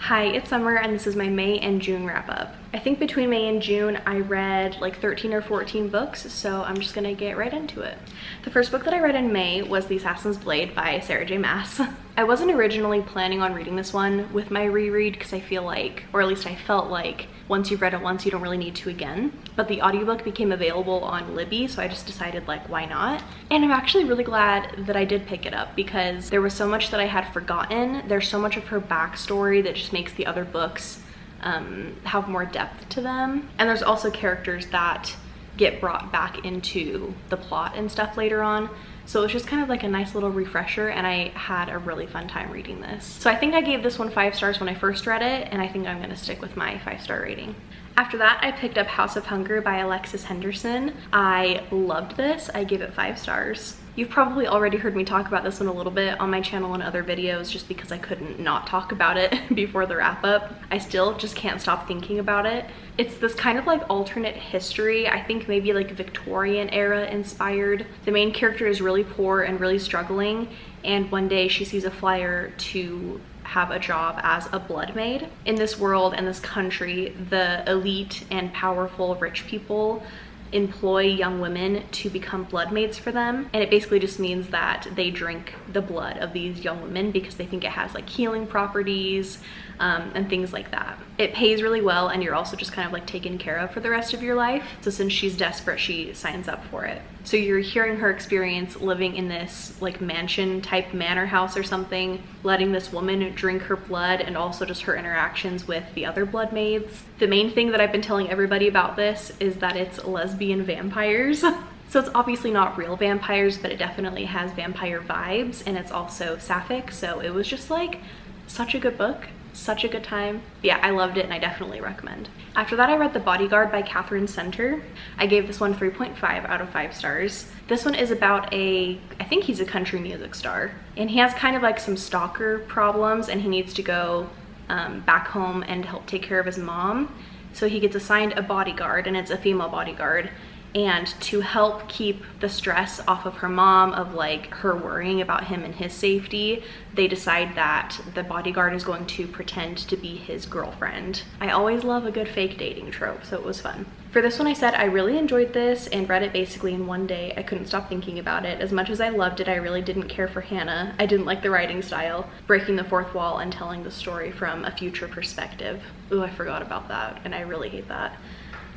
Hi, it's Summer and this is my May and June wrap up. I think between May and June I read like 13 or 14 books, so I'm just gonna get right into it. The first book that I read in May was The Assassin's Blade by Sarah J Maas. I wasn't originally planning on reading this one with my reread because I feel like, or at least I felt like, once you've read it once you don't really need to again. But the audiobook became available on Libby, so I just decided like, why not? And I'm actually really glad that I did pick it up because there was so much that I had forgotten. There's so much of her backstory that just makes the other books have more depth to them. And there's also characters that get brought back into the plot and stuff later on. So it was just kind of like a nice little refresher, and I had a really fun time reading this. So I think I gave this one 5 stars when I first read it, and I think I'm gonna stick with my 5-star rating. After that, I picked up House of Hunger by Alexis Henderson. I loved this. I gave it 5 stars. You've probably already heard me talk about this one a little bit on my channel and other videos just because I couldn't not talk about it before the wrap up. I still just can't stop thinking about it. It's this kind of like alternate history, I think maybe like Victorian era inspired. The main character is really poor and really struggling, and one day she sees a flyer to have a job as a blood maid. In this world and this country, the elite and powerful rich people employ young women to become blood maids for them, and it basically just means that they drink the blood of these young women because they think it has like healing properties and things like that. It pays really well, and you're also just kind of like taken care of for the rest of your life. So since she's desperate, she signs up for it. So you're hearing her experience living in this like mansion type manor house or something, letting this woman drink her blood, and also just her interactions with the other blood maids. The main thing that I've been telling everybody about this is that it's lesbian vampires. So it's obviously not real vampires, but it definitely has vampire vibes, and it's also sapphic. So it was just like such a good book. Such a good time. Yeah, I loved it and I definitely recommend. After that, I read The Bodyguard by Catherine Center. I gave this one 3.5 out of 5 stars. This one is about I think he's a country music star, and he has kind of like some stalker problems, and he needs to go back home and help take care of his mom. So he gets assigned a bodyguard, and it's a female bodyguard. And to help keep the stress off of her mom, of like her worrying about him and his safety, they decide that the bodyguard is going to pretend to be his girlfriend. I always love a good fake dating trope, so it was fun. For this one, I said I really enjoyed this and read it basically in one day. I couldn't stop thinking about it. As much as I loved it, I really didn't care for Hannah. I didn't like the writing style, breaking the fourth wall and telling the story from a future perspective. Ooh, I forgot about that, and I really hate that.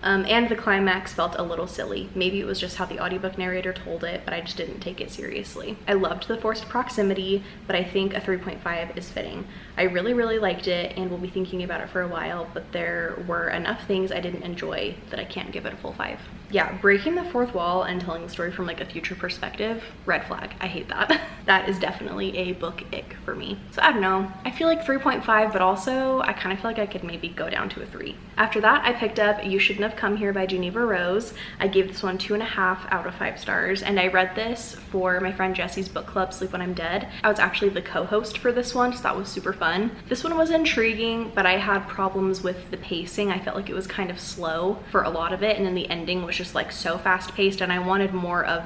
And the climax felt a little silly. Maybe it was just how the audiobook narrator told it, but I just didn't take it seriously. I loved the forced proximity, but I think a 3.5 is fitting. I really, really liked it and will be thinking about it for a while, but there were enough things I didn't enjoy that I can't give it a full 5. Yeah, breaking the fourth wall and telling the story from like a future perspective, red flag. I hate that. That is definitely a book ick for me. So I don't know. I feel like 3.5, but also I kind of feel like I could maybe go down to a 3. After that, I picked up You Shouldn't Have Come Here by Geneva Rose. I gave this one 2.5 out of 5 stars, and I read this for my friend Jesse's book club, Sleep When I'm Dead. I was actually the co-host for this one, so that was super fun. This one was intriguing, but I had problems with the pacing. I felt like it was kind of slow for a lot of it, and then the ending was just like so fast paced, and I wanted more of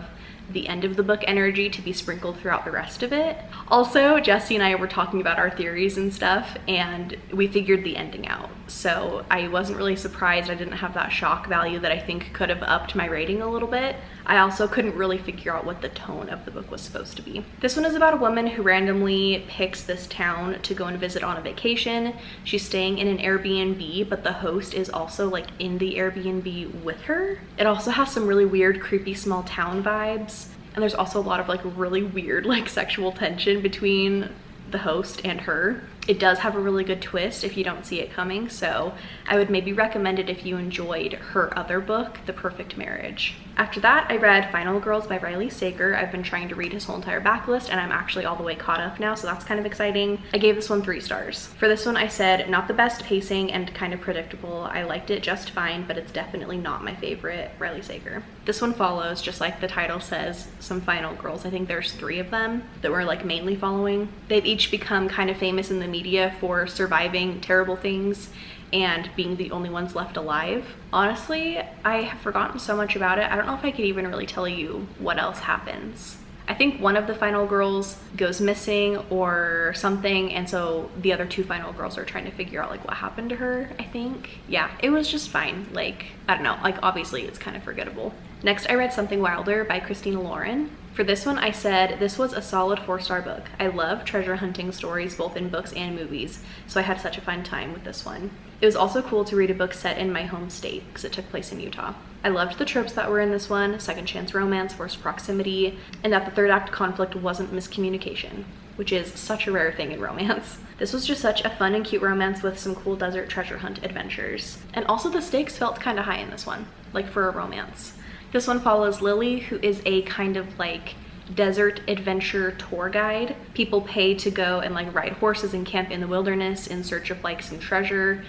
the end of the book energy to be sprinkled throughout the rest of it. Also, Jesse and I were talking about our theories and stuff, and we figured the ending out. So I wasn't really surprised. I didn't have that shock value that I think could have upped my rating a little bit. I also couldn't really figure out what the tone of the book was supposed to be. This one is about a woman who randomly picks this town to go and visit on a vacation. She's staying in an Airbnb, but the host is also like in the Airbnb with her. It also has some really weird, creepy small town vibes. And there's also a lot of like really weird like sexual tension between the host and her. It does have a really good twist if you don't see it coming, so I would maybe recommend it if you enjoyed her other book, The Perfect Marriage. After that, I read Final Girls by Riley Sager. I've been trying to read his whole entire backlist, and I'm actually all the way caught up now, so that's kind of exciting. I gave this one 3 stars. For this one, I said not the best pacing and kind of predictable. I liked it just fine, but it's definitely not my favorite Riley Sager. This one follows, just like the title says, some final girls. I think there's 3 of them that we're like mainly following. They've each become kind of famous in the media for surviving terrible things and being the only ones left alive. Honestly, I have forgotten so much about it. I don't know if I could even really tell you what else happens. I think one of the final girls goes missing or something, and so the other two final girls are trying to figure out like what happened to her, I think. Yeah, it was just fine. Like, I don't know, like obviously it's kind of forgettable. Next, I read Something Wilder by Christina Lauren. For this one, I said this was a solid 4-star book. I love treasure hunting stories both in books and movies, so I had such a fun time with this one. It was also cool to read a book set in my home state because it took place in Utah. I loved the tropes that were in this one: second chance romance, forced proximity, and that the third act conflict wasn't miscommunication, which is such a rare thing in romance. This was just such a fun and cute romance with some cool desert treasure hunt adventures. And also the stakes felt kind of high in this one, like for a romance. This one follows Lily, who is a kind of like desert adventure tour guide. People pay to go and like ride horses and camp in the wilderness in search of like some treasure,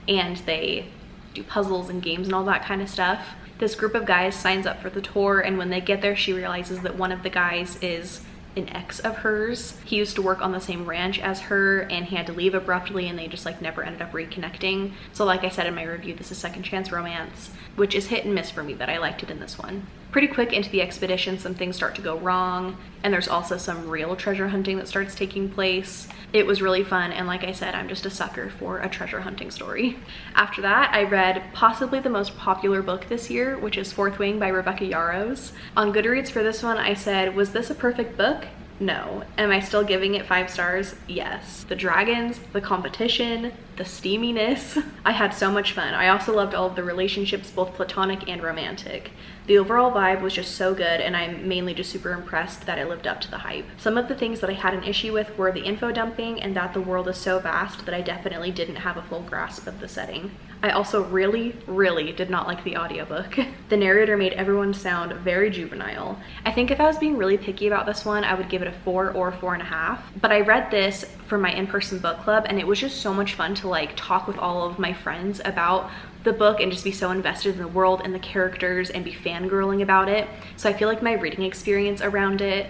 and they do puzzles and games and all that kind of stuff. This group of guys signs up for the tour, and when they get there, she realizes that one of the guys is an ex of hers. He used to work on the same ranch as her, and he had to leave abruptly, and they just like never ended up reconnecting. So like I said in my review, this is second chance romance, which is hit and miss for me, but I liked it in this one. Pretty quick into the expedition, some things start to go wrong, and there's also some real treasure hunting that starts taking place. It was really fun, and like I said, I'm just a sucker for a treasure hunting story. After that, I read possibly the most popular book this year, which is Fourth Wing by Rebecca Yarros. On Goodreads for this one, I said, was this a perfect book? No. Am I still giving it 5 stars? Yes. The dragons, the competition, the steaminess. I had so much fun. I also loved all of the relationships, both platonic and romantic. The overall vibe was just so good, and I'm mainly just super impressed that it lived up to the hype. Some of the things that I had an issue with were the info dumping and that the world is so vast that I definitely didn't have a full grasp of the setting. I also really did not like the audiobook. The narrator made everyone sound very juvenile. I think if I was being really picky about this one, I would give it a 4 or 4.5. But I read this for my in-person book club, and it was just so much fun to like talk with all of my friends about the book and just be so invested in the world and the characters and be fangirling about it. So I feel like my reading experience around it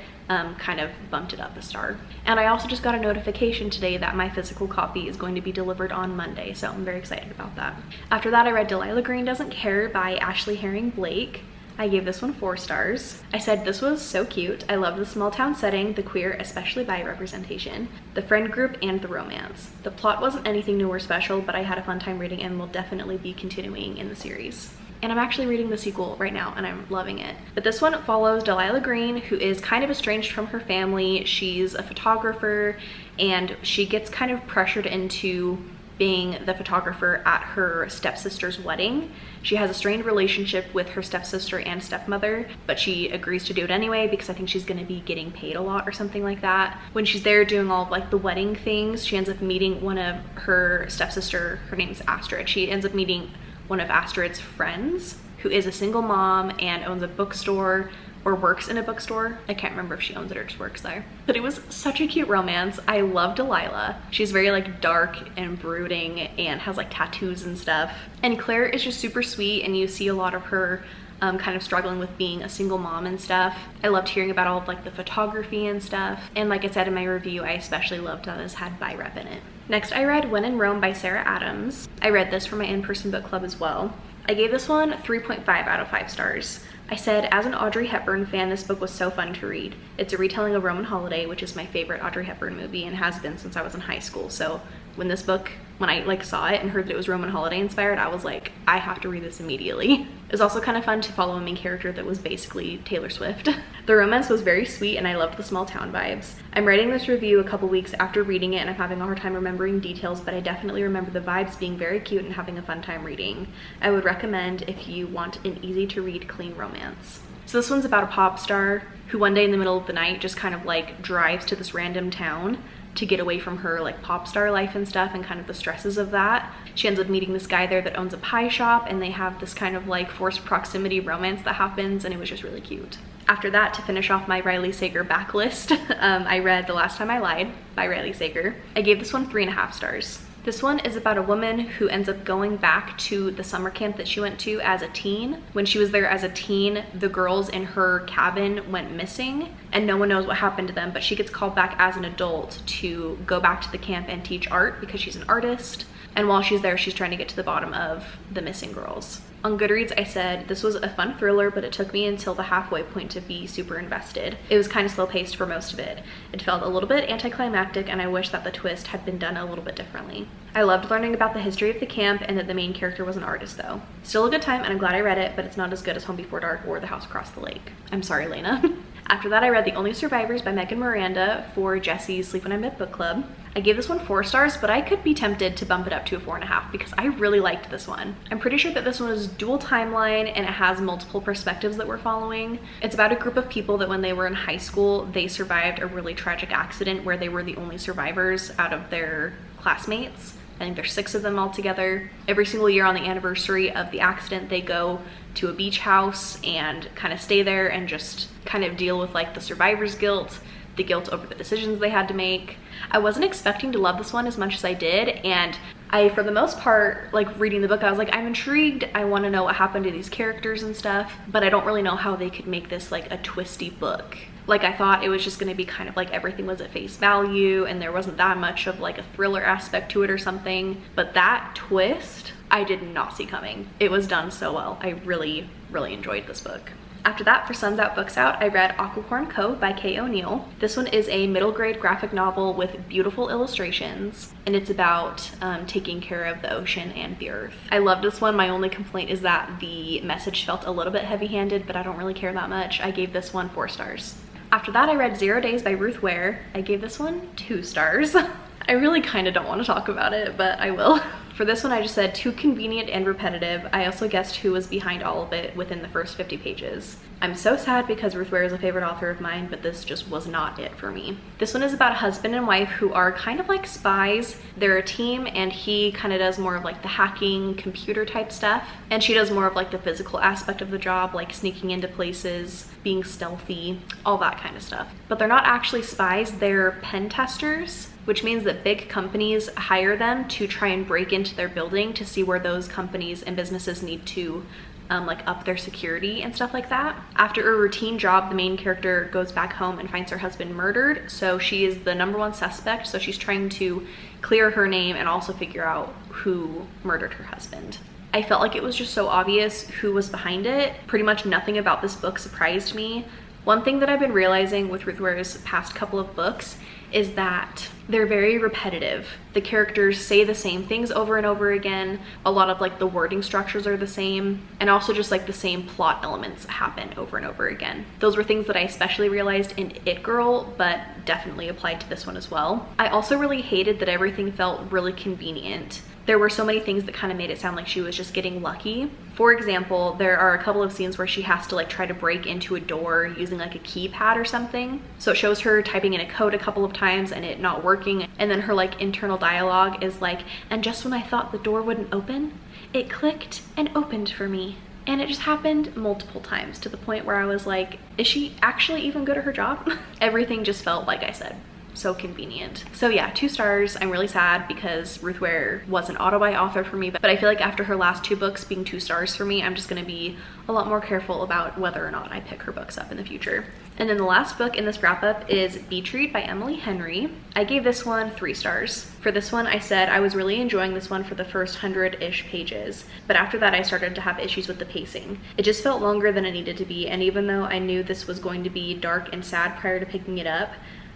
kind of bumped it up a star. And I also just got a notification today that my physical copy is going to be delivered on Monday, so I'm very excited about that. After that, I read Delilah Green Doesn't Care by Ashley Herring Blake. I gave this one 4 stars. I said this was so cute. I love the small town setting, the queer, especially bi representation, the friend group, and the romance. The plot wasn't anything new or special, but I had a fun time reading and will definitely be continuing in the series. And I'm actually reading the sequel right now, and I'm loving it. But this one follows Delilah Green, who is kind of estranged from her family. She's a photographer, and she gets kind of pressured into being the photographer at her stepsister's wedding. She has a strained relationship with her stepsister and stepmother, but she agrees to do it anyway because I think she's gonna be getting paid a lot or something like that. When she's there doing all of like the wedding things, she ends up meeting one of her stepsister, her name's Astrid. She ends up meeting one of Astrid's friends, who is a single mom and owns a bookstore, or works in a bookstore. I can't remember if she owns it or just works there. But it was such a cute romance. I love Delilah. She's very like dark and brooding and has like tattoos and stuff. And Claire is just super sweet, and you see a lot of her kind of struggling with being a single mom and stuff. I loved hearing about all of like the photography and stuff. And like I said in my review, I especially loved that this had bi rep in it. Next, I read When in Rome by Sarah Adams. I read this for my in-person book club as well. I gave this one 3.5 out of 5 stars. I said, as an Audrey Hepburn fan, this book was so fun to read. It's a retelling of Roman Holiday, which is my favorite Audrey Hepburn movie and has been since I was in high school. So when I like saw it and heard that it was Roman Holiday inspired, I was like, I have to read this immediately. It was also kind of fun to follow a main character that was basically Taylor Swift. The romance was very sweet, and I loved the small town vibes. I'm writing this review a couple weeks after reading it, and I'm having a hard time remembering details, but I definitely remember the vibes being very cute and having a fun time reading. I would recommend if you want an easy to read, clean romance. So this one's about a pop star who one day in the middle of the night just kind of like drives to this random town to get away from her like pop star life and stuff and kind of the stresses of that. She ends up meeting this guy there that owns a pie shop, and they have this kind of like forced proximity romance that happens, and it was just really cute. After that, to finish off my Riley Sager backlist, I read The Last Time I Lied by Riley Sager. I gave this one 3.5 stars. This one is about a woman who ends up going back to the summer camp that she went to as a teen. When she was there as a teen, the girls in her cabin went missing and no one knows what happened to them, but she gets called back as an adult to go back to the camp and teach art because she's an artist. And while she's there, she's trying to get to the bottom of the missing girls. On Goodreads, I said this was a fun thriller, but it took me until the halfway point to be super invested. It was kind of slow paced for most of it. It felt a little bit anticlimactic, and I wish that the twist had been done a little bit differently. I loved learning about the history of the camp and that the main character was an artist though. Still a good time, and I'm glad I read it, but it's not as good as Home Before Dark or The House Across the Lake. I'm sorry, Lena. After that, I read The Only Survivors by Megan Miranda for Jessie's Sleep When I'm Dead book club. I gave this one 4 stars, but I could be tempted to bump it up to a 4.5 because I really liked this one. I'm pretty sure that this one is dual timeline and it has multiple perspectives that we're following. It's about a group of people that when they were in high school, they survived a really tragic accident where they were the only survivors out of their classmates. I think there's 6 of them all together. Every single year on the anniversary of the accident, they go to a beach house and kind of stay there and just kind of deal with like the survivor's guilt, the guilt over the decisions they had to make. I wasn't expecting to love this one as much as I did, and I, for the most part, like reading the book, I was like, I'm intrigued. I want to know what happened to these characters and stuff, but I don't really know how they could make this like a twisty book. Like I thought it was just going to be kind of like everything was at face value and there wasn't that much of like a thriller aspect to it or something. But that twist, I did not see coming. It was done so well. I really, really enjoyed this book. After that, for Suns Out Books Out, I read Aquacorn Cove by Kay O'Neill. This one is a middle grade graphic novel with beautiful illustrations, and it's about taking care of the ocean and the earth. I love this one. My only complaint is that the message felt a little bit heavy-handed, but I don't really care that much. I gave this one 4 stars. After that, I read 0 Days by Ruth Ware. I gave this one 2 stars. I really kind of don't want to talk about it, but I will. For this one, I just said too convenient and repetitive. I also guessed who was behind all of it within the first 50 pages. I'm so sad because Ruth Ware is a favorite author of mine, but this just was not it for me. This one is about a husband and wife who are kind of like spies. They're a team, and he kind of does more of like the hacking computer type stuff, and she does more of like the physical aspect of the job, like sneaking into places, being stealthy, all that kind of stuff. But they're not actually spies, they're pen testers, which means that big companies hire them to try and break into their building to see where those companies and businesses need to like up their security and stuff like that. After a routine job, the main character goes back home and finds her husband murdered. So she is the #1 suspect. So she's trying to clear her name and also figure out who murdered her husband. I felt like it was just so obvious who was behind it. Pretty much nothing about this book surprised me. One thing that I've been realizing with Ruth Ware's past couple of books is that they're very repetitive. The characters say the same things over and over again. A lot of like the wording structures are the same, and also just like the same plot elements happen over and over again. Those were things that I especially realized in It Girl, but definitely applied to this one as well. I also really hated that everything felt really convenient. There were so many things that kind of made it sound like she was just getting lucky. For example, there are a couple of scenes where she has to like try to break into a door using like a keypad or something. So it shows her typing in a code a couple of times and it not working. And then her like internal dialogue is like, and just when I thought the door wouldn't open, it clicked and opened for me. And it just happened multiple times to the point where I was like, is she actually even good at her job? Everything just felt, like I said, so convenient. So yeah, 2 stars. I'm really sad because Ruth Ware was an auto-buy author for me, but I feel like after her last 2 books being 2 stars for me, I'm just gonna be a lot more careful about whether or not I pick her books up in the future. And then the last book in this wrap-up is Betreed by Emily Henry. I gave this one 3 stars. For this one, I said I was really enjoying this one for the first 100-ish pages, but after that I started to have issues with the pacing. It just felt longer than it needed to be, and even though I knew this was going to be dark and sad prior to picking it up,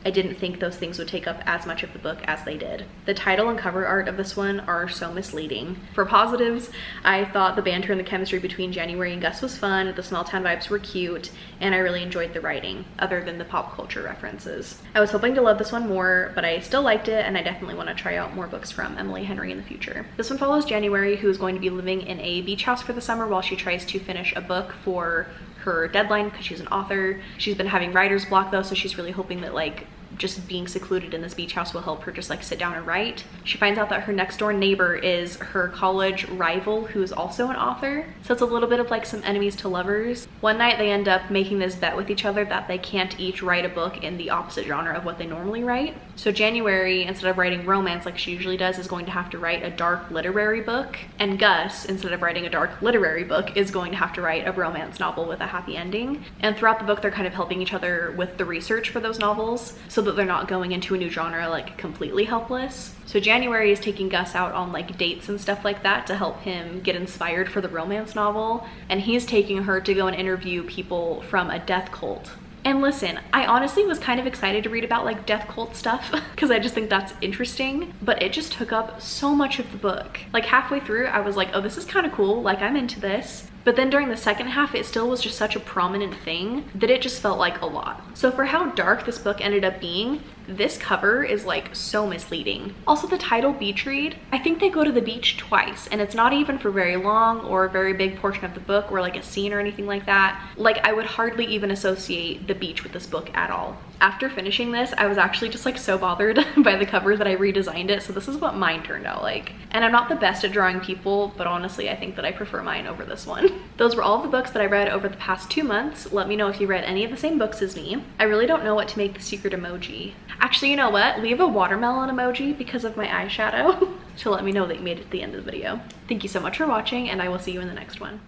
I didn't think those things would take up as much of the book as they did. The title and cover art of this one are so misleading. For positives, I thought the banter and the chemistry between January and Gus was fun, the small town vibes were cute, and I really enjoyed the writing, other than the pop culture references. I was hoping to love this one more, but I still liked it, and I definitely want to try out more books from Emily Henry in the future. This one follows January, who is going to be living in a beach house for the summer while she tries to finish a book for her deadline because she's an author. She's been having writer's block though, so she's really hoping that like just being secluded in this beach house will help her just like sit down and write. She finds out that her next door neighbor is her college rival who is also an author. So it's a little bit of like some enemies to lovers. One night they end up making this bet with each other that they can't each write a book in the opposite genre of what they normally write. So January, instead of writing romance like she usually does, is going to have to write a dark literary book. And Gus, instead of writing a dark literary book, is going to have to write a romance novel with a happy ending. And throughout the book, they're kind of helping each other with the research for those novels. So so that they're not going into a new genre like completely helpless. So January is taking Gus out on like dates and stuff like that to help him get inspired for the romance novel, and he's taking her to go and interview people from a death cult. And listen, I honestly was kind of excited to read about like death cult stuff because I just think that's interesting, but it just took up so much of the book. Like halfway through, I was like, oh, this is kind of cool. Like I'm into this. But then during the second half, it still was just such a prominent thing that it just felt like a lot. So for how dark this book ended up being, this cover is like so misleading. Also the title Betreed, I think they go to the beach twice, and it's not even for very long or a very big portion of the book or like a scene or anything like that. Like I would hardly even associate the beach with this book at all. After finishing this, I was actually just like so bothered by the cover that I redesigned it. So this is what mine turned out like. And I'm not the best at drawing people, but honestly, I think that I prefer mine over this one. Those were all of the books that I read over the past 2 months. Let me know if you read any of the same books as me. I really don't know what to make the secret emoji. Actually, you know what? Leave a watermelon emoji because of my eyeshadow to let me know that you made it to the end of the video. Thank you so much for watching, and I will see you in the next one.